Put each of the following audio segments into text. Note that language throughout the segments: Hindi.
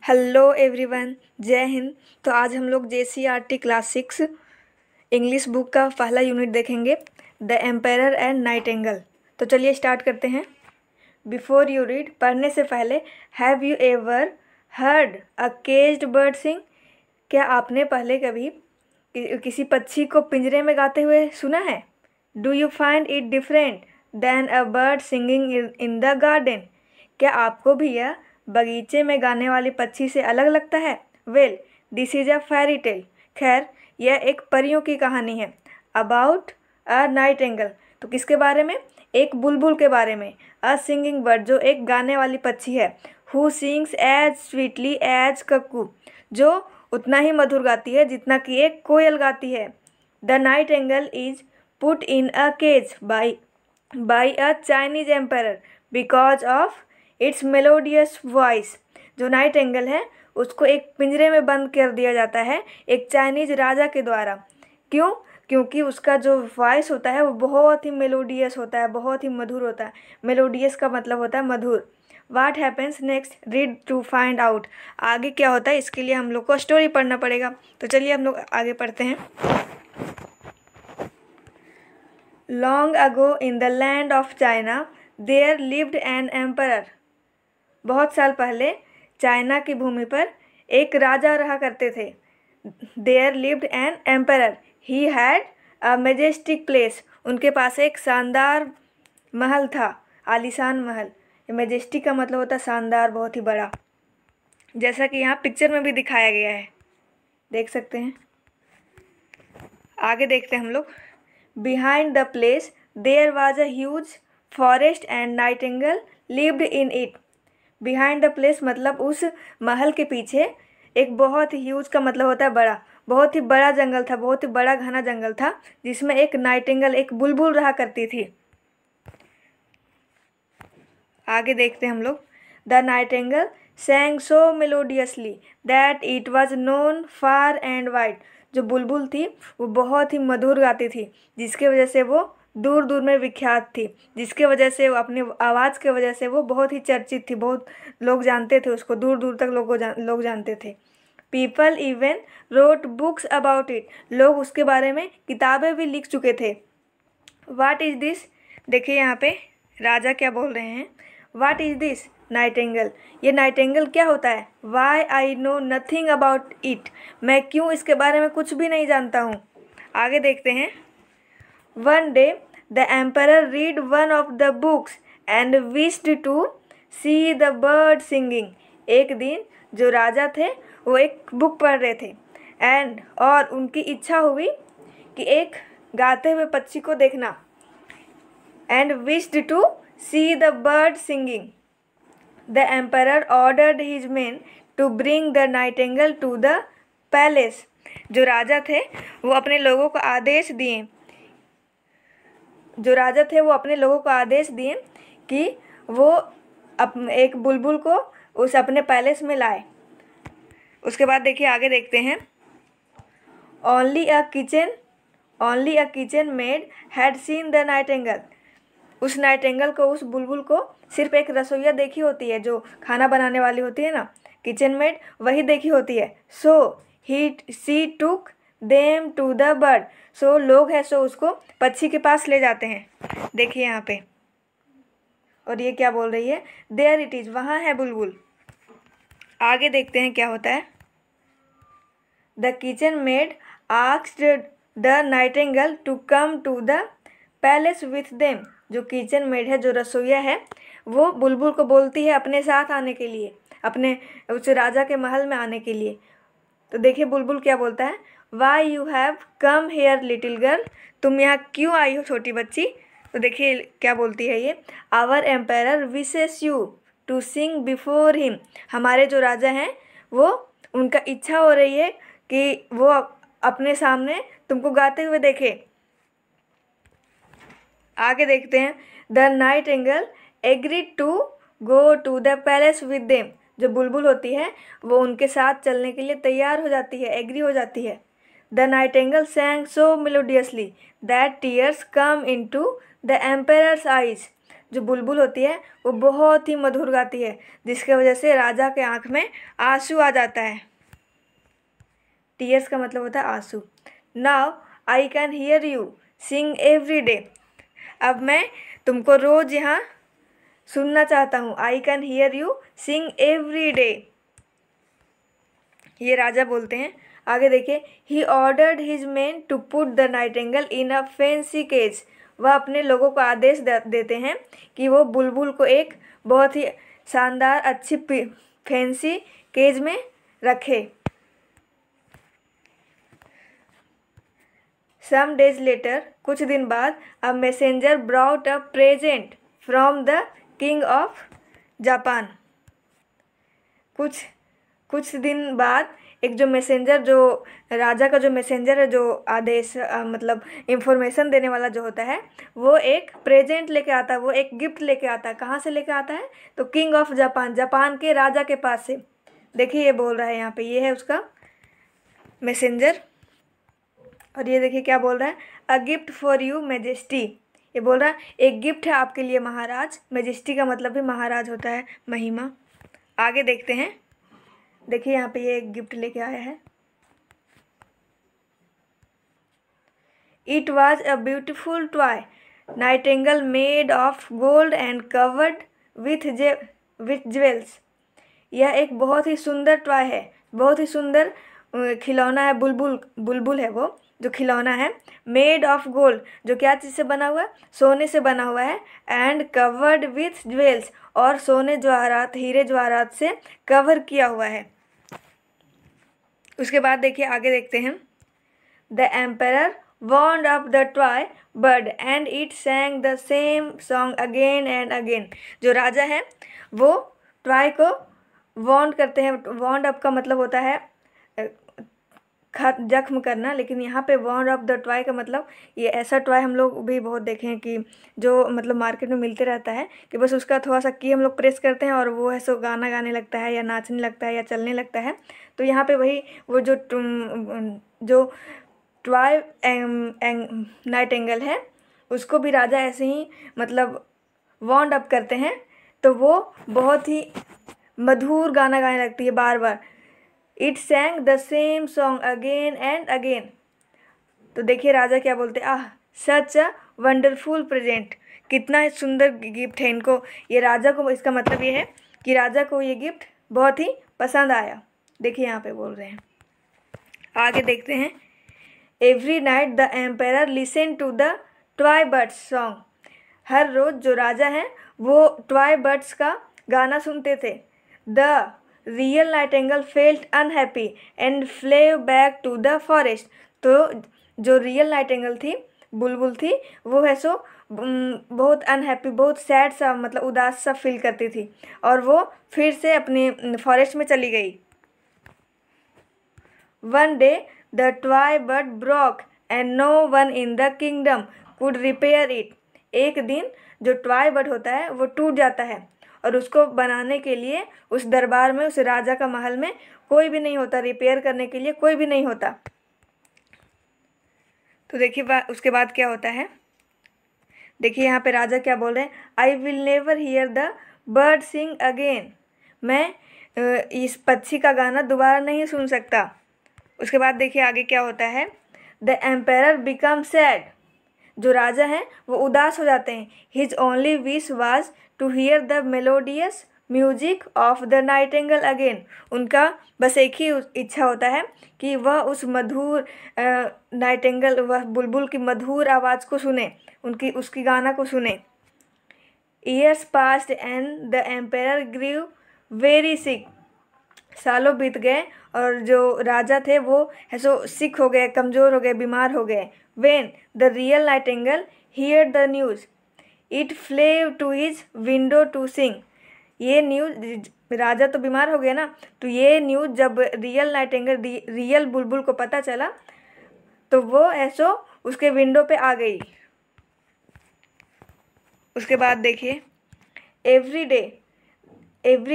हेलो एवरीवन, जय हिंद। तो आज हम लोग JCRT क्लास 6 इंग्लिश बुक का पहला यूनिट देखेंगे, द एम्पायर एंड नाइटिंगेल। तो चलिए स्टार्ट करते हैं। बिफोर यू रीड, पढ़ने से पहले, have you ever heard a caged bird sing? क्या आपने पहले कभी किसी पक्षी को पिंजरे में गाते हुए सुना है? Do you find it different than a bird singing in the garden? क्या आपको भी यह बगीचे में गाने वाले पक्षी से अलग लगता है? Well, this is a fairy tale. खैर, यह एक परियों की कहानी है। अबाउट अ नाइटिंगेल, तो किसके बारे में? एक बुलबुल के बारे में। अ सिंगिंग बर्ड, जो एक गाने वाली पक्षी है। Who sings as sweetly as cuckoo, जो उतना ही मधुर गाती है जितना कि एक कोयल गाती है। The nightingale is put in a cage by a Chinese empire because of its melodious voice. जो नाइटिंगेल है उसको एक पिंजरे में बंद कर दिया जाता है एक चाइनीज राजा के द्वारा। क्यों? क्योंकि उसका जो वॉइस होता है वो बहुत ही मेलोडियस होता है, बहुत ही मधुर होता है। मेलोडियस का मतलब होता है मधुर। What happens next, read to find out. आगे क्या होता है इसके लिए हम लोग को स्टोरी पढ़ना पड़ेगा। तो चलिए हम लोग आगे पढ़ते हैं। Long ago in the land of China there lived an emperor. बहुत साल पहले चाइना की भूमि पर एक राजा रहा करते थे। There lived an emperor, he had a majestic place. उनके पास एक शानदार महल था, आलीशान महल। मेजेस्टिक का मतलब होता है शानदार, बहुत ही बड़ा, जैसा कि यहाँ पिक्चर में भी दिखाया गया है, देख सकते हैं। आगे देखते हैं हम लोग। Behind the place there was a huge forest and nightingale lived in it. Behind the place मतलब उस महल के पीछे एक बहुत ही ह्यूज का मतलब होता है बड़ा, बहुत ही बड़ा जंगल था, बहुत ही बड़ा घना जंगल था जिसमें एक नाइटिंगेल, एक बुलबुल रहा करती थी। आगे देखते हैं हम लोग। The Nightingale sang so melodiously that it was known far and wide। जो बुलबुल थी वो बहुत ही मधुर गाती थी, जिसके वजह से वो दूर दूर में विख्यात थी, जिसके वजह से वो अपनी आवाज़ के वजह से वो बहुत ही चर्चित थी, बहुत लोग जानते थे उसको, दूर दूर तक लोग जानते थे। People even wrote books about it, लोग उसके बारे में किताबें भी लिख चुके थे। वाट इज़ दिस, देखिए यहाँ पे राजा क्या बोल रहे हैं। वाट इज़ दिस नाइटिंगेल, ये नाइटिंगेल क्या होता है? Why I know nothing about it, मैं क्यों इसके बारे में कुछ भी नहीं जानता हूँ। आगे देखते हैं। One day the emperor read one of the books and wished to see the bird singing. एक दिन जो राजा थे वो एक बुक पढ़ रहे थे और उनकी इच्छा हुई कि एक गाते हुए पक्षी को देखना। And wished to see the bird singing. The emperor ordered his men to bring the nightingale to the palace। जो राजा थे वो अपने लोगों को आदेश दिए कि वो एक बुलबुल को उस अपने पैलेस में लाए। उसके बाद देखिए आगे देखते हैं। Only a kitchen maid had seen the nightingale। उस नाइटिंगेल को, उस बुलबुल को सिर्फ एक रसोइया देखी होती है, जो खाना बनाने वाली होती है ना, किचन मेड, वही देखी होती है। She took them to the bird, so लोग हैं सो उसको पक्षी के पास ले जाते हैं। देखिए यहाँ पे, और ये क्या बोल रही है? देयर इट इज़, वहाँ है बुलबुल। आगे देखते हैं क्या होता है। The kitchen maid asked the nightingale to come to the palace with them. जो किचन मेड है, जो रसोइया है, वो बुलबुल को बोलती है अपने साथ आने के लिए, अपने उस राजा के महल में आने के लिए। तो देखिए बुलबुल क्या बोलता है। Why you have come here little girl, तुम यहाँ क्यों आई हो छोटी बच्ची? तो देखिए क्या बोलती है ये। Our empire wishes you to sing before him. हमारे जो राजा हैं वो, उनका इच्छा हो रही है कि वो अपने सामने तुमको गाते हुए देखे। आगे देखते हैं। The nightingale agreed to go to the palace with them. जो बुलबुल होती है वो उनके साथ चलने के लिए तैयार हो जाती है, एग्री हो जाती है। The Nightingale sang so melodiously that tears come into the emperor's eyes। जो बुलबुल होती है वो बहुत ही मधुर गाती है, जिसके वजह से राजा के आँख में आंसू आ जाता है। टीयर्स का मतलब होता है आंसू। Now I can hear you sing every day. अब मैं तुमको रोज यहाँ सुनना चाहता हूँ। I can hear you sing every day, ये राजा बोलते हैं। आगे देखिए, he ordered his men to put the nightingale in a fancy cage. वह अपने लोगों को आदेश देते हैं कि वो बुलबुल को एक बहुत ही शानदार अच्छी फैंसी केज में रखे। सम डेज लेटर, कुछ दिन बाद, a messenger brought a present from the king of Japan. कुछ दिन बाद एक जो मैसेंजर, जो राजा का जो मैसेंजर है, जो आदेश मतलब इंफॉर्मेशन देने वाला जो होता है, वो एक प्रेजेंट लेके आता है, वो एक गिफ्ट लेके आता है। कहाँ से लेके आता है? तो किंग ऑफ जापान, जापान के राजा के पास से। देखिए ये बोल रहा है यहाँ पे, ये है उसका मैसेंजर। और ये देखिए क्या बोल रहा है, a gift for you majesty. ये बोल रहा है एक गिफ्ट है आपके लिए महाराज। मैजेस्टी का मतलब भी महाराज होता है, महिमा। आगे देखते हैं, देखिए यहाँ पे ये एक गिफ्ट लेके आया है। It was a beautiful toy Nightingale made of gold and covered with jewels. यह एक बहुत ही सुंदर टॉय है, बहुत ही सुंदर खिलौना है। बुलबुल है वो जो खिलौना है। मेड ऑफ गोल्ड, जो क्या चीज़ से बना हुआ है? सोने से बना हुआ है। एंड कवर्ड विथ ज्वेल्स, और सोने जवाहरात, हीरे जवाहरात से कवर किया हुआ है। उसके बाद देखिए आगे देखते हैं, the emperor wound up the toy bird and it sang the same song again and again. जो राजा है वो टॉय को वॉन्ड करते हैं। वॉन्ड अप का मतलब होता है जख्म करना, लेकिन यहाँ पे वॉन्ड ऑफ द टॉय का मतलब ये ऐसा टॉय हम लोग भी बहुत देखे हैं कि जो मतलब मार्केट में मिलते रहता है, कि बस उसका थोड़ा सा की हम लोग प्रेस करते हैं और वो है सो गाना गाने लगता है या नाचने लगता है या चलने लगता है। तो यहाँ पे वही वो जो टॉय नाइटिंगेल है, उसको भी राजा ऐसे ही मतलब वॉन्ड अप करते हैं, तो वो बहुत ही मधुर गाना गाने लगती है बार बार। It sang the same song again and again. तो देखिए राजा क्या बोलते हैं, आह सच अ वंडरफुल प्रेजेंट। कितना सुंदर गिफ्ट है इनको। ये राजा को, इसका मतलब ये है कि राजा को ये गिफ्ट बहुत ही पसंद आया। देखिए यहाँ पे बोल रहे हैं। आगे देखते हैं, every night the emperor listen to the toy bird's song. हर रोज़ जो राजा हैं वो टॉय बर्ड्स का गाना सुनते थे। The real nightingale felt unhappy and flew back to the forest. तो जो रियल नाइटिंगेल थी, बुलबुल थी, वो है सो बहुत अनहैप्पी, बहुत सैड सा, मतलब उदास सा फील करती थी, और वो फिर से अपने फॉरेस्ट में चली गई। One day the toy bird broke and no one in the kingdom could repair it. एक दिन जो टॉय बर्ड होता है वो टूट जाता है, और उसको बनाने के लिए उस दरबार में, उस राजा का महल में कोई भी नहीं होता, रिपेयर करने के लिए कोई भी नहीं होता। तो देखिए उसके बाद क्या होता है, देखिए यहाँ पे राजा क्या बोल रहे हैं, I will never hear the bird sing again. मैं इस पक्षी का गाना दोबारा नहीं सुन सकता। उसके बाद देखिए आगे क्या होता है, द एम्पेयर बिकम सैड। जो राजा हैं वो उदास हो जाते हैं। His only wish was to hear the melodious music of the nightingale again. उनका बस एक ही इच्छा होता है कि वह उस मधुर नाइटिंगेल, वह बुलबुल की मधुर आवाज़ को सुने, उसकी गाना को सुने। Years passed and the emperor grew very sick. सालों बीत गए और जो राजा थे वो ऐसो सिक हो गए, कमज़ोर हो गए, बीमार हो गए। When the real nightingale hear the news it flew to his window to sing. ये न्यूज़, राजा तो बीमार हो गया ना, तो ये न्यूज़ जब रियल नाइटिंगेल, रियल बुलबुल को पता चला, तो वो ऐसो उसके विंडो पे आ गई। उसके बाद देखिए, every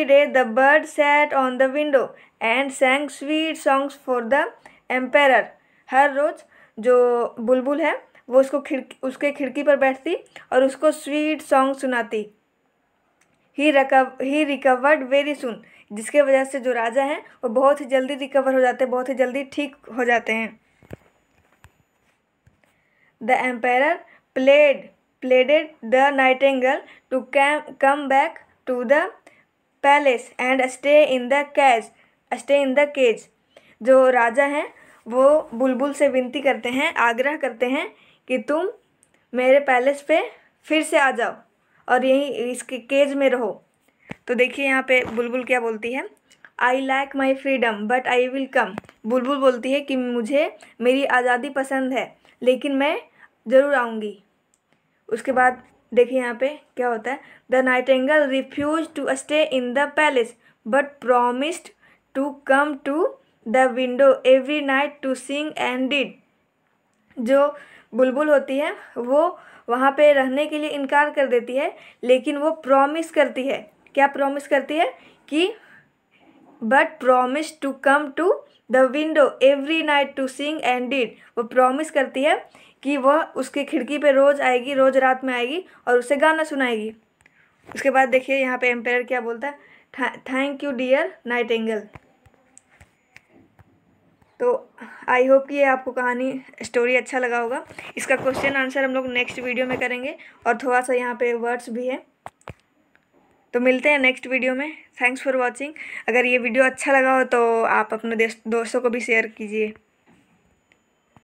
day the bird sat on the window and sang sweet songs for the emperor. हर रोज़ जो बुलबुल है वो उसके खिड़की पर बैठती और उसको स्वीट सॉन्ग सुनाती। ही रिकवर्ड वेरी सुन, जिसके वजह से जो राजा हैं वो बहुत ही जल्दी रिकवर हो जाते हैं, बहुत ही जल्दी ठीक हो जाते हैं। The empire pleaded the nightingale to come back to the palace and stay in the cage. जो राजा हैं वो बुलबुल से विनती करते हैं, आग्रह करते हैं कि तुम मेरे पैलेस पे फिर से आ जाओ और यहीं इसके केज में रहो। तो देखिए यहाँ पे बुलबुल क्या बोलती है, I like my freedom but I will come. बुलबुल बोलती है कि मुझे मेरी आज़ादी पसंद है लेकिन मैं ज़रूर आऊँगी। उसके बाद देखिए यहाँ पे क्या होता है, the nightingale refuse to stay in the palace but promised to come to the window every night to sing and did. जो बुलबुल होती है वो वहाँ पे रहने के लिए इनकार कर देती है, लेकिन वो प्रॉमिस करती है, क्या प्रॉमिस करती है कि but promise to come to the window every night to sing and did. वो प्रॉमिस करती है कि वह उसकी खिड़की पे रोज़ आएगी, रोज़ रात में आएगी और उसे गाना सुनाएगी। उसके बाद देखिए यहाँ पे एम्पायर क्या बोलता है, थैंक यू डियर नाइटिंगेल। तो आई होप कि ये आपको कहानी स्टोरी अच्छा लगा होगा। इसका क्वेश्चन आंसर हम लोग नेक्स्ट वीडियो में करेंगे और थोड़ा सा यहाँ पे वर्ड्स भी है। तो मिलते हैं नेक्स्ट वीडियो में। Thanks for watching. अगर ये वीडियो अच्छा लगा हो तो आप अपने दोस्तों को भी शेयर कीजिए।